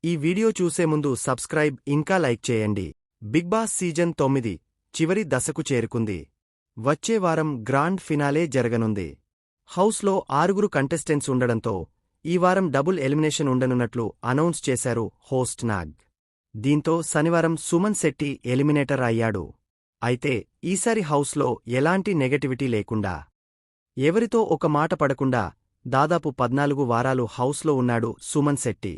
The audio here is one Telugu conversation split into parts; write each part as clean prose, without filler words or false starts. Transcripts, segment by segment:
ఈ వీడియో చూసే ముందు సబ్స్క్రైబ్ ఇంకా లైక్ చేయండి. బిగ్ బాస్ సీజన్ 9 చివరి దశకు చేరుకుంది. వచ్చే వారం గ్రాండ్ ఫినాలే జరగనుంది. హౌస్లో 6 కంటెస్టెంట్స్ ఉండడంతో ఈ వారం డబుల్ ఎలిమినేషన్ ఉండనున్నట్లు అనౌన్స్ చేశారు హోస్ట్ నాగ్. దీంతో శనివారం సుమన్ శెట్టి ఎలిమినేటర్ అయ్యాడు. అయితే ఈసారి హౌస్లో ఎలాంటి నెగటివిటీ లేకుండా, ఎవరితో ఒక మాట పడకుండా దాదాపు 14 వారాలు హౌస్లో ఉన్నాడు సుమన్ శెట్టి.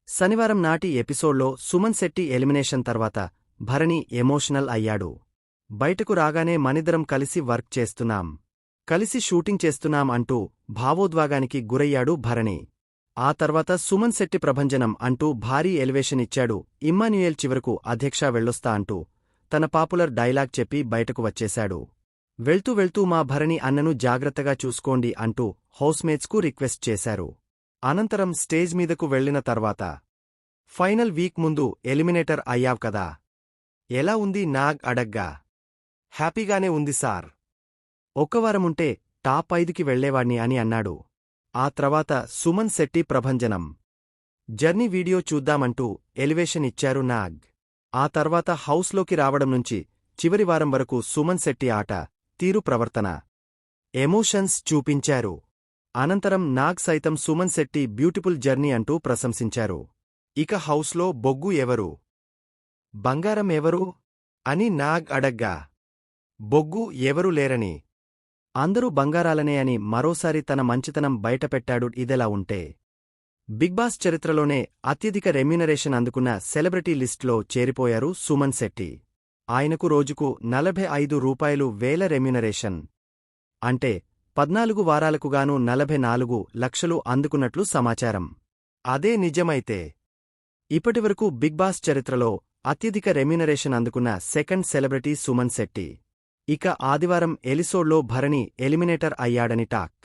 శనివారం నాటి ఎపిసోడ్లో సుమన్ శెట్టి ఎలిమినేషన్ తర్వాత భరణి ఎమోషనల్ అయ్యాడు. బయటకు రాగానే మనిద్దరం కలిసి వర్క్ చేస్తున్నాం, కలిసి షూటింగ్ చేస్తున్నాం అంటూ భావోద్వేగానికి గురయ్యాడు భరణి. ఆ తర్వాత సుమన్ శెట్టి ప్రభంజనం అంటూ భారీ ఎలివేషన్ ఇచ్చాడు. ఇమ్మాన్యుయేల్ చివరకు అధ్యక్ష వెళ్ళొస్తా అంటూ తన పాపులర్ డైలాగ్ చెప్పి బయటకు వచ్చేశాడు. వెళ్తూ వెళ్తూ మా భరణి అన్నను జాగ్రత్తగా చూసుకోండి అంటూ హౌస్మేట్స్కు రిక్వెస్ట్ చేశారు. అనంతరం స్టేజ్ మీదకు వెళ్లిన తర్వాత ఫైనల్ వీక్ ముందు ఎలిమినేటర్ అయ్యావ్ కదా, ఎలా ఉంది నాగ్ అడగ్గా. హ్యాపీగానే ఉంది సార్, ఒక్కవారముంటే టాప్ 5కి వెళ్లేవాణ్ణి అని అన్నాడు. ఆ తర్వాత సుమన్ శెట్టి ప్రభంజనం జర్నీ వీడియో చూద్దామంటూ ఎలివేషన్ ఇచ్చారు నాగ్. ఆ తర్వాత హౌస్లోకి రావడం నుంచి చివరి వారం వరకు సుమన్ శెట్టి ఆట తీరు ప్రవర్తన ఎమోషన్స్ చూపించారు. అనంతరం నాగ్ సైతం సుమన్ శెట్టి బ్యూటిఫుల్ జర్నీ అంటూ ప్రశంసించారు. ఇక హౌస్లో బొగ్గు ఎవరు, బంగారం ఎవరు అని నాగ్ అడగ్గా బొగ్గు ఎవరూ లేరని, అందరూ బంగారాలనే అని మరోసారి తన మంచితనం బయటపెట్టాడు. ఇదెలా ఉంటే బిగ్ బాస్ చరిత్రలోనే అత్యధిక రెమ్యూనరేషన్ అందుకున్న సెలబ్రిటీ లిస్టులో చేరిపోయారు సుమన్ శెట్టి. ఆయనకు రోజుకు రూ. 45,000 రెమ్యూనరేషన్, అంటే 14 వారాలకుగాను 44 లక్షలు అందుకున్నట్లు సమాచారం. అదే నిజమైతే ఇప్పటివరకు బిగ్ బాస్ చరిత్రలో అత్యధిక రెమ్యూనరేషన్ అందుకున్న సెకండ్ సెలబ్రిటీ సుమన్ శెట్టి. ఇక ఆదివారం ఎపిసోడ్లో భరణి ఎలిమినేటర్ అయ్యాడని టాక్.